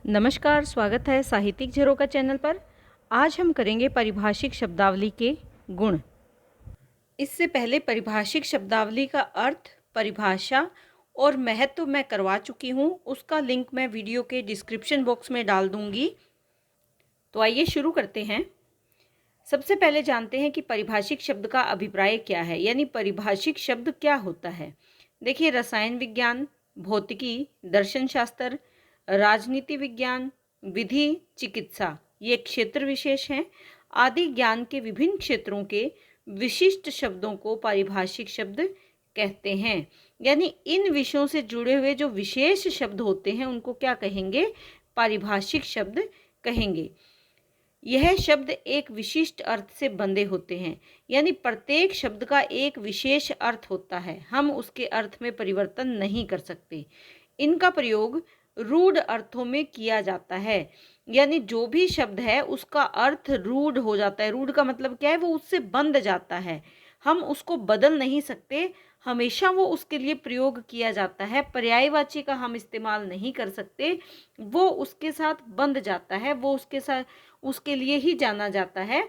नमस्कार, स्वागत है साहित्यिक झरोका चैनल पर। आज हम करेंगे पारिभाषिक शब्दावली के गुण। इससे पहले पारिभाषिक शब्दावली का अर्थ, परिभाषा और महत्व मैं करवा चुकी हूँ। उसका लिंक मैं वीडियो के डिस्क्रिप्शन बॉक्स में डाल दूँगी। तो आइए शुरू करते हैं। सबसे पहले जानते हैं कि पारिभाषिक शब्द का अभिप्राय क्या है, यानी पारिभाषिक शब्द क्या होता है। देखिए, रसायन विज्ञान, भौतिकी, दर्शन शास्त्र, राजनीति विज्ञान, विधि, चिकित्सा, ये क्षेत्र विशेष हैं। आदि ज्ञान के विभिन्न क्षेत्रों के विशिष्ट शब्दों को पारिभाषिक शब्द कहते हैं। यानी इन विषयों से जुड़े हुए जो विशेष शब्द होते हैं उनको क्या कहेंगे? पारिभाषिक शब्द कहेंगे। यह शब्द एक विशिष्ट अर्थ से बंधे होते हैं, यानी प्रत्येक शब्द का एक विशेष अर्थ होता है। हम उसके अर्थ में परिवर्तन नहीं कर सकते। इनका प्रयोग रूढ़ अर्थों में किया जाता है, यानी जो भी शब्द है उसका अर्थ रूढ़ हो जाता है। रूढ़ का मतलब क्या है? वो उससे बंध जाता है, हम उसको बदल नहीं सकते, हमेशा वो उसके लिए प्रयोग किया जाता है। पर्यायवाची का हम इस्तेमाल नहीं कर सकते, वो उसके साथ बंध जाता है, वो उसके साथ उसके लिए ही जाना जाता है।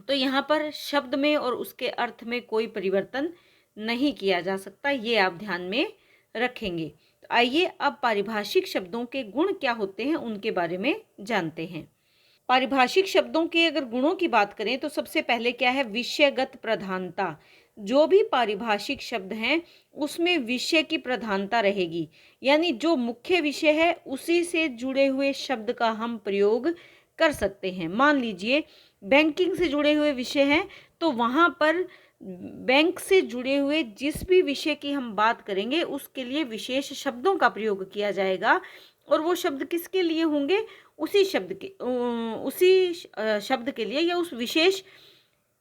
तो यहाँ पर शब्द में और उसके अर्थ में कोई परिवर्तन नहीं किया जा सकता, ये आप ध्यान में रखेंगे। तो आइए अब पारिभाषिक शब्दों के गुण क्या होते हैं उनके बारे में जानते हैं। पारिभाषिक शब्दों के अगर गुणों की बात करें तो सबसे पहले क्या है? विषयगत प्रधानता। जो भी पारिभाषिक शब्द हैं उसमें विषय की प्रधानता रहेगी, यानी जो मुख्य विषय है उसी से जुड़े हुए शब्द का हम प्रयोग कर सकते हैं। मान लीजिए बैंकिंग से जुड़े हुए विषय हैं, तो वहाँ पर बैंक से जुड़े हुए जिस भी विषय की हम बात करेंगे उसके लिए विशेष शब्दों का प्रयोग किया जाएगा। और वो शब्द किसके लिए होंगे? उसी शब्द के लिए, या उस विशेष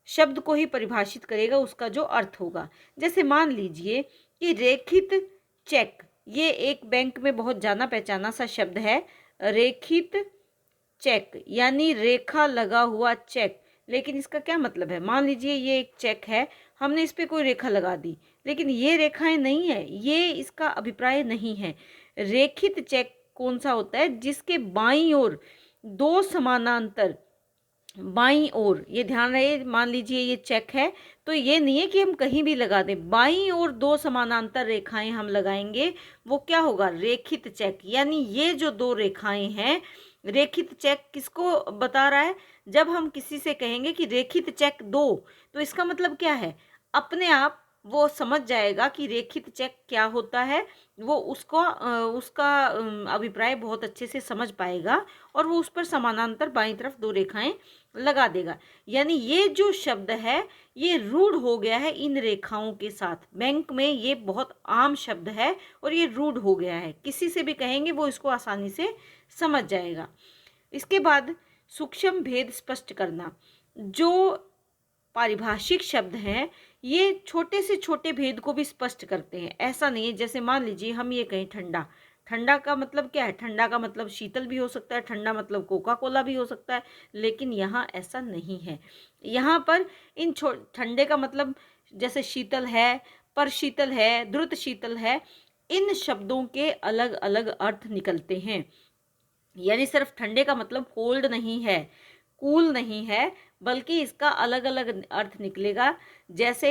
शब्द को ही परिभाषित करेगा उसका जो अर्थ होगा। जैसे मान लीजिए कि रेखित चेक, ये एक बैंक में बहुत जाना पहचाना सा शब्द है। रेखित चेक यानी रेखा लगा हुआ चेक। लेकिन इसका क्या मतलब है? मान लीजिए ये एक चेक है, हमने इस पे कोई रेखा लगा दी, लेकिन ये रेखाएं नहीं है, ये इसका अभिप्राय नहीं है। रेखित चेक कौन सा होता है? जिसके बाईं ओर दो समानांतर, बाईं ओर, ये ध्यान रहे, मान लीजिए ये चेक है तो ये नहीं है कि हम कहीं भी लगा दें, बाईं ओर दो समानांतर रेखाएं हम लगाएंगे, वो क्या होगा? रेखित चेक। यानी ये जो दो रेखाएं हैं, रेखित चेक किसको बता रहा है? जब हम किसी से कहेंगे कि रेखित चेक दो, तो इसका मतलब क्या है? अपने आप वो समझ जाएगा कि रेखित चेक क्या होता है, वो उसका अभिप्राय बहुत अच्छे से समझ पाएगा और वो उस पर समानांतर बाईं तरफ दो रेखाएं लगा देगा। यानी ये जो शब्द है ये रूढ़ हो गया है इन रेखाओं के साथ। बैंक में ये बहुत आम शब्द है और ये रूढ़ हो गया है, किसी से भी कहेंगे वो इसको आसानी से समझ जाएगा। इसके बाद सूक्ष्म भेद स्पष्ट करना। जो पारिभाषिक शब्द हैं ये छोटे से छोटे भेद को भी स्पष्ट करते हैं। ऐसा नहीं है, जैसे मान लीजिए हम ये कहें ठंडा, ठंडा का मतलब क्या है? ठंडा का मतलब शीतल भी हो सकता है, ठंडा मतलब कोका कोला भी हो सकता है, लेकिन यहाँ ऐसा नहीं है। यहाँ पर इन ठंडे का मतलब जैसे शीतल है, पर शीतल है, द्रुत शीतल है, इन शब्दों के अलग अलग अर्थ निकलते हैं। यानी सिर्फ ठंडे का मतलब कोल्ड नहीं है, कूल नहीं है, बल्कि इसका अलग अलग अर्थ निकलेगा। जैसे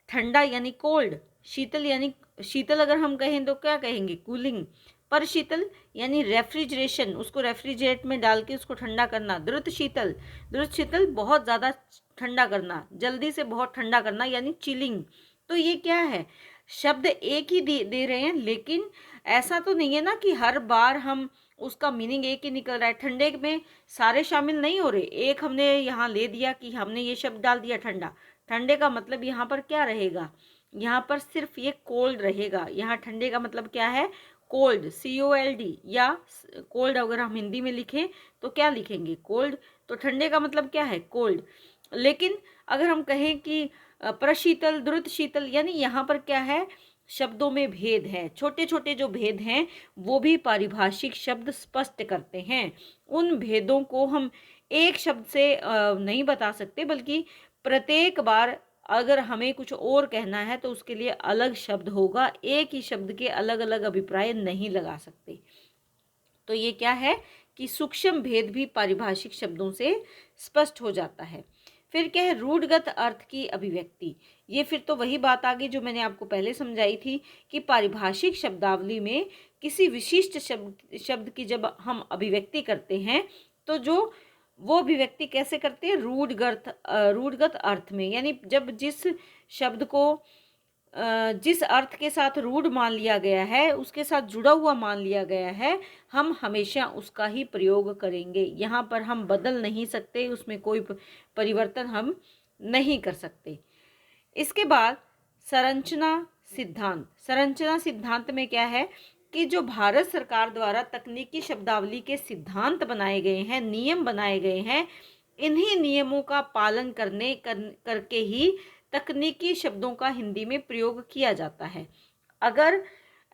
ठंडा यानी कोल्ड, शीतल यानी शीतल अगर हम कहें तो क्या कहेंगे? कूलिंग। पर शीतल यानी रेफ्रिजरेशन, उसको रेफ्रिजरेट में डाल के उसको ठंडा करना। द्रुत शीतल, द्रुत शीतल बहुत ज़्यादा ठंडा करना, जल्दी से बहुत ठंडा करना, यानी चिलिंग। तो ये क्या है? शब्द एक ही दे रहे हैं, लेकिन ऐसा तो नहीं है ना कि हर बार हम उसका मीनिंग एक ही निकल रहा है। ठंडे में सारे शामिल नहीं हो रहे। एक हमने यहाँ ले दिया कि हमने ये शब्द डाल दिया ठंडा, ठंडे का मतलब यहाँ पर क्या रहेगा? यहाँ पर सिर्फ ये कोल्ड रहेगा। यहाँ ठंडे का मतलब क्या है? कोल्ड, COLD, या कोल्ड अगर हम हिंदी में लिखें तो क्या लिखेंगे? कोल्ड। तो ठंडे का मतलब क्या है? कोल्ड। लेकिन अगर हम कहें कि प्रशीतल, द्रुत शीतल, यानी यहाँ पर क्या है? शब्दों में भेद है। छोटे छोटे जो भेद हैं वो भी पारिभाषिक शब्द स्पष्ट करते हैं। उन भेदों को हम एक शब्द से नहीं बता सकते, बल्कि प्रत्येक बार अगर हमें कुछ और कहना है तो उसके लिए अलग शब्द होगा। एक ही शब्द के अलग अलग अभिप्राय नहीं लगा सकते। तो ये क्या है कि सूक्ष्म भेद भी पारिभाषिक शब्दों से स्पष्ट हो जाता है। फिर क्या है, रूढ़गत अर्थ की अभिव्यक्ति। ये फिर तो वही बात आ गई जो मैंने आपको पहले समझाई थी कि पारिभाषिक शब्दावली में किसी विशिष्ट शब्द की जब हम अभिव्यक्ति करते हैं तो जो वो अभिव्यक्ति कैसे करते हैं, रूढ़गत अर्थ में, यानी जब जिस शब्द को जिस अर्थ के साथ रूढ़ मान लिया गया है, उसके साथ जुड़ा हुआ मान लिया गया है, हम हमेशा उसका ही प्रयोग करेंगे। यहाँ पर हम बदल नहीं सकते, उसमें कोई परिवर्तन हम नहीं कर सकते। इसके बाद संरचना सिद्धांत। संरचना सिद्धांत में क्या है कि जो भारत सरकार द्वारा तकनीकी शब्दावली के सिद्धांत बनाए गए हैं, नियम बनाए गए हैं, इन्हीं नियमों का पालन करके ही तकनीकी शब्दों का हिंदी में प्रयोग किया जाता है। अगर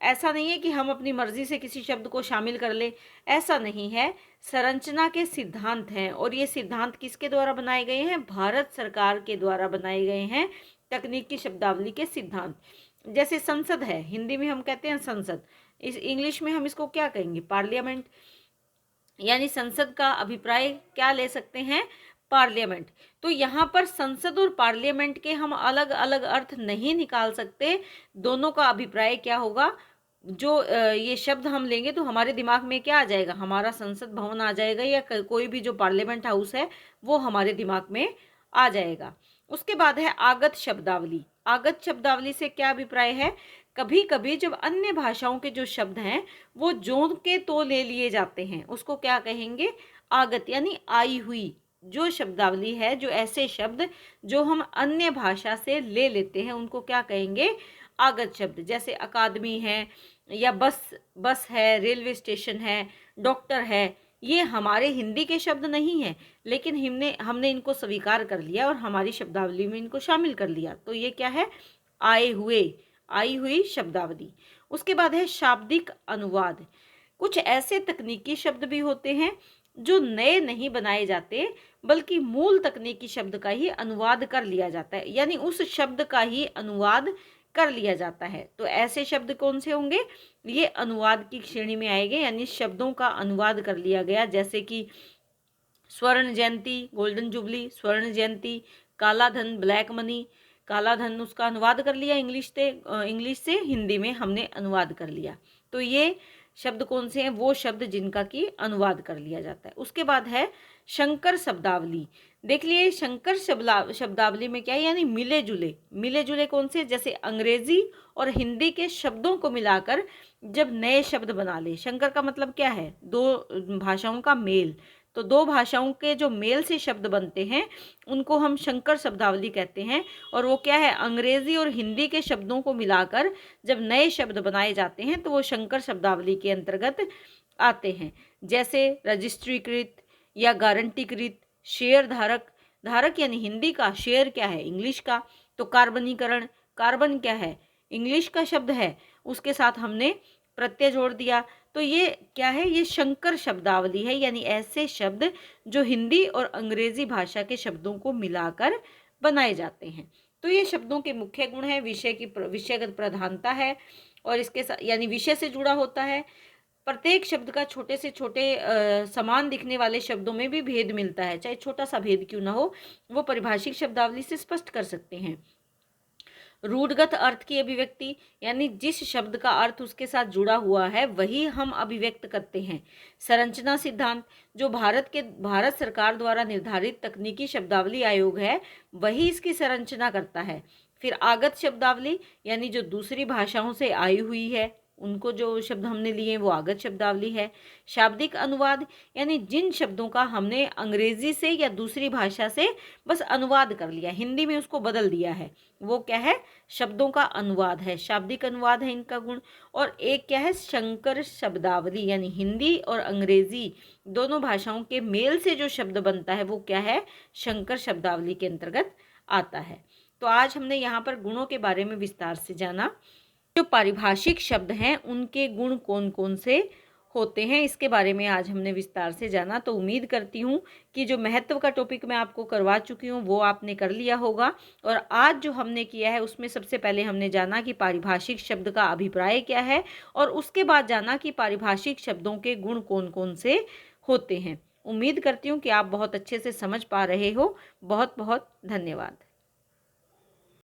ऐसा नहीं है कि हम अपनी मर्जी से किसी शब्द को शामिल कर ले, ऐसा नहीं है। संरचना के सिद्धांत हैं और ये सिद्धांत किसके द्वारा बनाए गए हैं, भारत सरकार के द्वारा बनाए गए हैं तकनीकी शब्दावली के सिद्धांत। जैसे संसद है, हिंदी में हम कहते हैं संसद, इस इंग्लिश में हम इसको क्या कहेंगे, पार्लियामेंट, यानी संसद का अभिप्राय क्या ले सकते हैं, पार्लियामेंट। तो यहाँ पर संसद और पार्लियामेंट के हम अलग अलग अर्थ नहीं निकाल सकते, दोनों का अभिप्राय क्या होगा, जो ये शब्द हम लेंगे तो हमारे दिमाग में क्या आ जाएगा, हमारा संसद भवन आ जाएगा या कोई भी जो पार्लियामेंट हाउस है वो हमारे दिमाग में आ जाएगा। उसके बाद है आगत शब्दावली। आगत शब्दावली से क्या अभिप्राय है, कभी कभी जब अन्य भाषाओं के जो शब्द हैं वो जोड़ के तो ले लिए जाते हैं, उसको क्या कहेंगे, आगत, यानी आई हुई जो शब्दावली है, जो ऐसे शब्द जो हम अन्य भाषा से ले लेते हैं उनको क्या कहेंगे, आगत शब्द। जैसे अकादमी है या बस है, रेलवे स्टेशन है, डॉक्टर है, ये हमारे हिंदी के शब्द नहीं है, लेकिन हमने इनको स्वीकार कर लिया और हमारी शब्दावली में इनको शामिल कर लिया, तो ये क्या है, आई हुई शब्दावली। उसके बाद है शाब्दिक अनुवाद। कुछ ऐसे तकनीकी शब्द भी होते हैं जो नए नहीं बनाए जाते, बल्कि मूल तकनीकी शब्द का ही अनुवाद कर लिया जाता है, यानी उस शब्द का ही अनुवाद कर लिया जाता है। तो ऐसे शब्द कौन से होंगे, ये अनुवाद की श्रेणी में आएंगे, यानी शब्दों का अनुवाद कर लिया गया। जैसे कि स्वर्ण जयंती, गोल्डन जुबली, स्वर्ण जयंती, काला धन, ब्लैक मनी, काला धन उसका अनुवाद कर लिया इंग्लिश से हिंदी में हमने अनुवाद कर लिया। तो ये शब्द कौन से हैं, वो शब्द जिनका की अनुवाद कर लिया जाता है। उसके बाद है शंकर शब्दावली। देख लिए शंकर शब्दावली में क्या है, यानी मिले जुले कौन से, जैसे अंग्रेजी और हिंदी के शब्दों को मिलाकर जब नए शब्द बना ले। शंकर का मतलब क्या है, दो भाषाओं का मेल, तो दो भाषाओं के जो मेल से शब्द बनते हैं उनको हम शंकर शब्दावली कहते हैं। और वो क्या है, अंग्रेजी और हिंदी के शब्दों को मिलाकर जब नए शब्द बनाए जाते हैं तो वो शंकर शब्दावली के अंतर्गत आते हैं। जैसे रजिस्ट्रीकृत या गारंटीकृत, शेयर धारक यानी हिंदी का, शेयर क्या है, इंग्लिश का, तो कार्बनीकरण, कार्बन क्या है, इंग्लिश का शब्द है, उसके साथ हमने प्रत्यय जोड़ दिया, तो ये क्या है, ये शंकर शब्दावली है, यानी ऐसे शब्द जो हिंदी और अंग्रेजी भाषा के शब्दों को मिलाकर बनाए जाते हैं। तो ये शब्दों के मुख्य गुण है, विषयगत प्रधानता है और इसके साथ यानी विषय से जुड़ा होता है। प्रत्येक शब्द का छोटे से छोटे समान दिखने वाले शब्दों में भी भेद मिलता है, चाहे छोटा सा भेद क्यों ना हो, वो परिभाषिक शब्दावली से स्पष्ट कर सकते हैं। रूढ़गत अर्थ की अभिव्यक्ति, यानी जिस शब्द का अर्थ उसके साथ जुड़ा हुआ है वही हम अभिव्यक्त करते हैं। संरचना सिद्धांत, जो भारत सरकार द्वारा निर्धारित तकनीकी शब्दावली आयोग है वही इसकी संरचना करता है। फिर आगत शब्दावली, यानी जो दूसरी भाषाओं से आई हुई है, उनको जो शब्द हमने लिए वो आगत शब्दावली है। शाब्दिक अनुवाद, यानी जिन शब्दों का हमने अंग्रेजी से या दूसरी भाषा से बस अनुवाद कर लिया, हिंदी में उसको बदल दिया है, वो क्या है, शब्दों का अनुवाद है, शाब्दिक अनुवाद है इनका गुण। और एक क्या है, शंकर शब्दावली, यानी हिंदी और अंग्रेजी दोनों भाषाओं के मेल से जो शब्द बनता है वो क्या है, शंकर शब्दावली के अंतर्गत आता है। तो आज हमने यहाँ पर गुणों के बारे में विस्तार से जाना। जो पारिभाषिक शब्द हैं उनके गुण कौन कौन से होते हैं, इसके बारे में आज हमने विस्तार से जाना। तो उम्मीद करती हूँ कि जो महत्व का टॉपिक मैं आपको करवा चुकी हूँ वो आपने कर लिया होगा। और आज जो हमने किया है उसमें सबसे पहले हमने जाना कि पारिभाषिक शब्द का अभिप्राय क्या है, और उसके बाद जाना कि पारिभाषिक शब्दों के गुण कौन कौन से होते हैं। उम्मीद करती हूँ कि आप बहुत अच्छे से समझ पा रहे हो। बहुत बहुत धन्यवाद।